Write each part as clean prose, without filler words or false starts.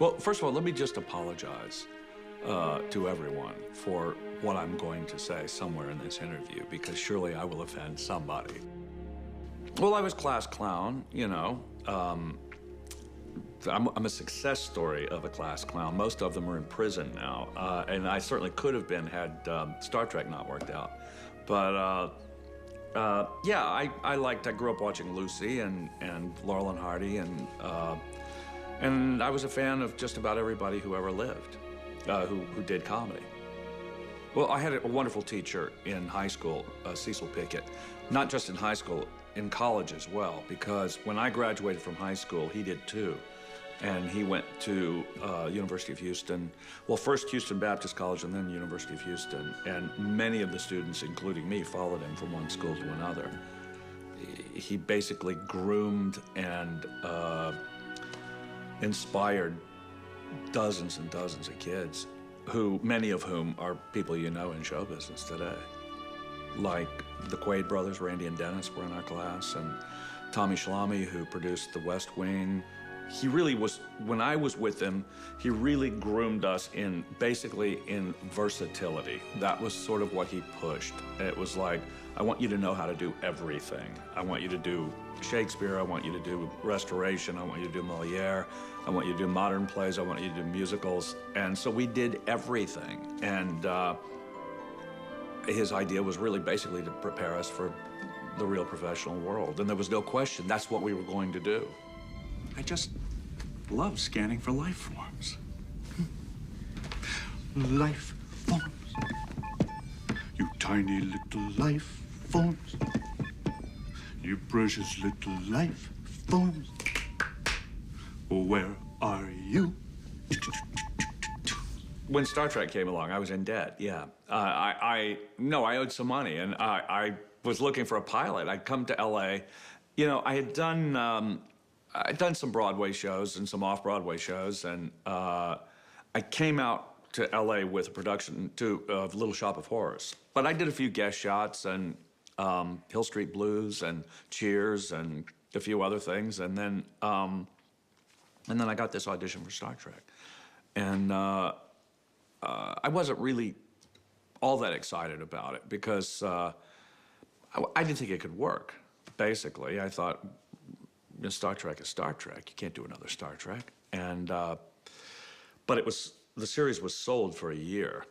Well, first of all, let me just apologize to everyone for what I'm going to say somewhere in this interview, because surely I will offend somebody. Well, I was class clown, you know. I'm a success story of a class clown. Most of them are in prison now, and I certainly could have been had Star Trek not worked out. But yeah, I grew up watching Lucy and Laurel and Hardy, and I was a fan of just about everybody who ever lived, who did comedy. Well, I had a wonderful teacher in high school, Cecil Pickett. Not just in high school, in college as well, because when I graduated from high school, he did too. And he went to University of Houston, well, first Houston Baptist College and then University of Houston. And many of the students, including me, followed him from one school to another. He basically groomed and inspired dozens and dozens of kids, many of whom are people you know in show business today. Like the Quaid brothers, Randy and Dennis, were in our class, and Tommy Schlamme, who produced The West Wing. He really was, when I was with him, he really groomed us basically in versatility. That was sort of what he pushed. It was like, I want you to know how to do everything. I want you to do Shakespeare, I want you to do Restoration, I want you to do Moliere, I want you to do modern plays, I want you to do musicals. And so we did everything. And his idea was really basically to prepare us for the real professional world. And there was no question, that's what we were going to do. I just love scanning for life forms. Life forms. You tiny little life forms. You precious little life forms. Where are you? When Star Trek came along, I was in debt, yeah. I owed some money, and I was looking for a pilot. I'd come to LA. You know, I'd done some Broadway shows and some off-Broadway shows, and I came out to LA with a production of Little Shop of Horrors. But I did a few guest shots and Hill Street Blues and Cheers and a few other things, and then I got this audition for Star Trek. And I wasn't really all that excited about it because I didn't think it could work, basically. I thought, Star Trek is Star Trek. You can't do another Star Trek. And, but the series was sold for a year.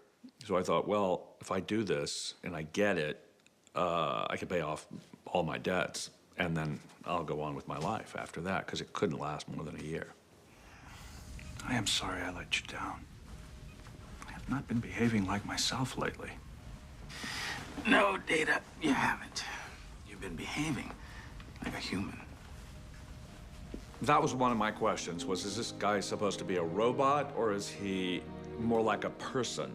So I thought, well, if I do this and I get it, I can pay off all my debts, and then I'll go on with my life after that, because it couldn't last more than a year. I am sorry I let you down. I have not been behaving like myself lately. No, Data, you haven't. You've been behaving like a human. That was one of my questions, is this guy supposed to be a robot, or is he more like a person?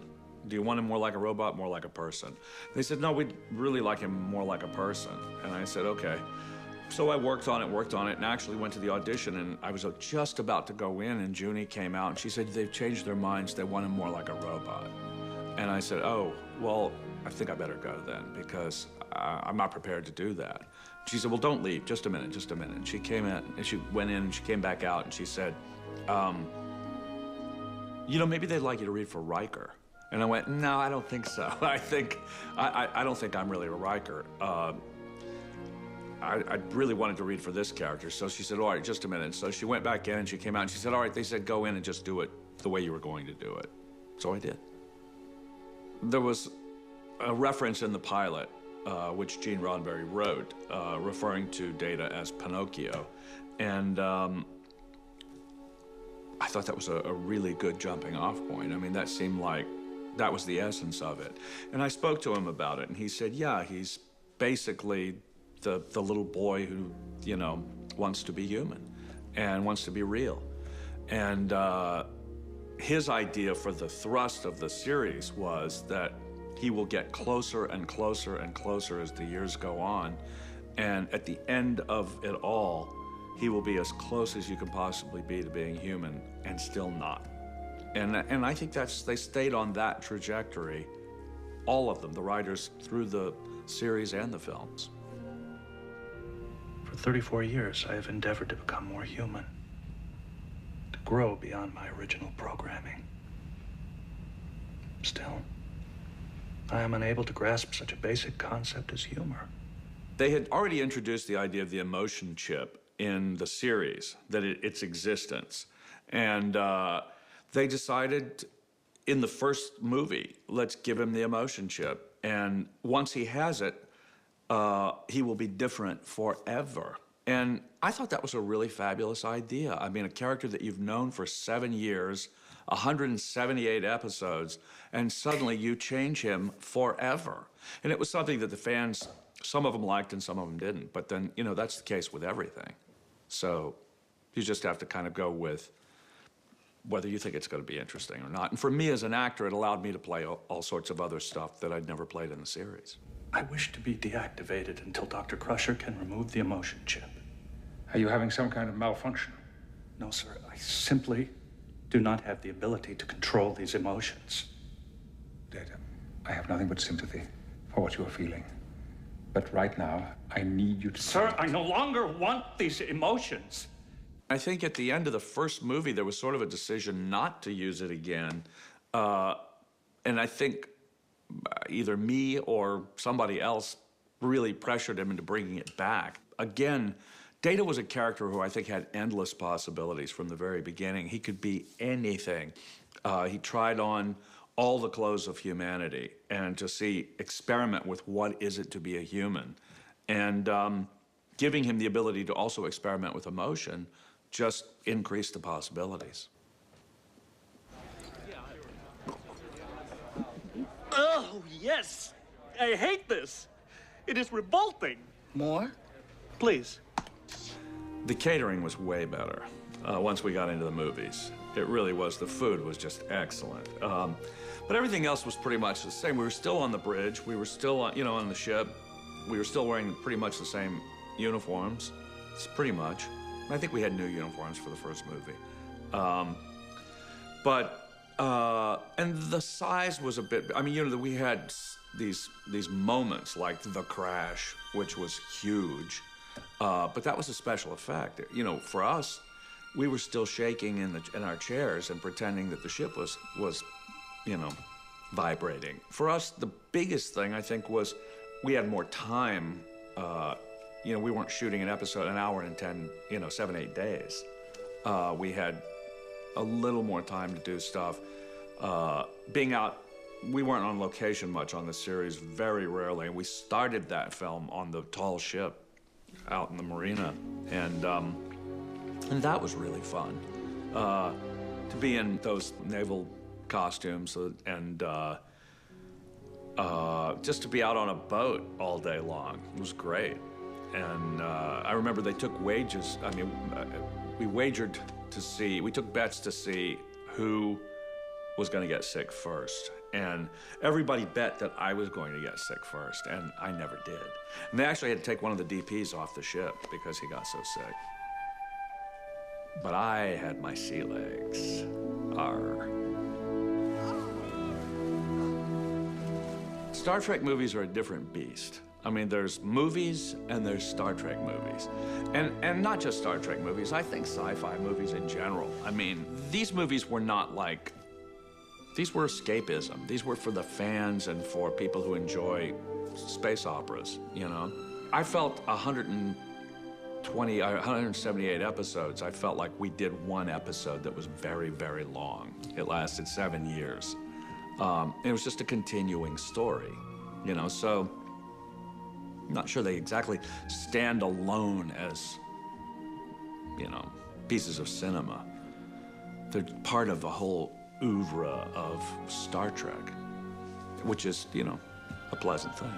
Do you want him more like a robot, more like a person? They said, no, we'd really like him more like a person. And I said, okay. So I worked on it, and actually went to the audition, and I was just about to go in, and Junie came out, and she said, they've changed their minds, they want him more like a robot. And I said, oh, well, I think I better go then, because I'm not prepared to do that. She said, well, don't leave, just a minute. And she came in, and she went in, and she came back out, and she said, you know, maybe they'd like you to read for Riker. And I went, no, I don't think so. I don't think I'm really a Riker. I really wanted to read for this character, so she said, all right, just a minute. So she went back in, and she came out, and she said, all right, they said go in and just do it the way you were going to do it. So I did. There was a reference in the pilot, which Gene Roddenberry wrote, referring to Data as Pinocchio. And I thought that was a really good jumping off point. I mean, that seemed like that was the essence of it. And I spoke to him about it, and he said, yeah, he's basically the little boy who, you know, wants to be human and wants to be real. And his idea for the thrust of the series was that he will get closer and closer and closer as the years go on. And at the end of it all, he will be as close as you can possibly be to being human, and still not. And I think they stayed on that trajectory, all of them, the writers, through the series and the films. For 34 years, I have endeavored to become more human, to grow beyond my original programming. Still, I am unable to grasp such a basic concept as humor. They had already introduced the idea of the emotion chip in the series, that its existence. And they decided in the first movie, let's give him the emotion chip. And once he has it, he will be different forever. And I thought that was a really fabulous idea. I mean, a character that you've known for 7 years, 178 episodes, and suddenly you change him forever. And it was something that the fans, some of them liked and some of them didn't. But then, you know, that's the case with everything. So you just have to kind of go with whether you think it's going to be interesting or not. And for me as an actor, it allowed me to play all sorts of other stuff that I'd never played in the series. I wish to be deactivated until Dr. Crusher can remove the emotion chip. Are you having some kind of malfunction? No, sir. I simply do not have the ability to control these emotions. Data, I have nothing but sympathy for what you are feeling. But right now, I need you to... Sir, I no longer want these emotions. I think at the end of the first movie, there was sort of a decision not to use it again. And I think either me or somebody else really pressured him into bringing it back. Again, Data was a character who I think had endless possibilities from the very beginning. He could be anything. He tried on all the clothes of humanity and to experiment with what is it to be a human. And giving him the ability to also experiment with emotion just increased the possibilities. Oh, yes. I hate this. It is revolting. More? Please. The catering was way better once we got into the movies. It really was. The food was just excellent. But everything else was pretty much the same. We were still on the bridge. We were still, on the ship. We were still wearing pretty much the same uniforms. It's pretty much. I think we had new uniforms for the first movie. And the size was a bit, we had these moments like the crash, which was huge. But that was a special effect. For us, we were still shaking in our chairs and pretending that the ship was vibrating. For us, the biggest thing, I think, was we had more time. We weren't shooting an episode an hour and 7, 8 days. We had a little more time to do stuff. Being out, we weren't on location much on the series, very rarely. We started that film on the tall ship out in the marina, and that was really fun. To be in those naval costumes and just to be out on a boat all day long. It was great. And I remember they took wages. We took bets to see who was going to get sick first. And everybody bet that I was going to get sick first, and I never did. And they actually had to take one of the DPs off the ship because he got so sick. But I had my sea legs. Arr. Star Trek movies are a different beast. There's movies and there's Star Trek movies. And not just Star Trek movies, I think sci-fi movies in general. These movies were not like, these were escapism. These were for the fans and for people who enjoy space operas, I felt 178 episodes, I felt like we did one episode that was very, very long. It lasted 7 years. It was just a continuing story, so I'm not sure they exactly stand alone as, pieces of cinema. They're part of the whole oeuvre of Star Trek, which is, a pleasant thing.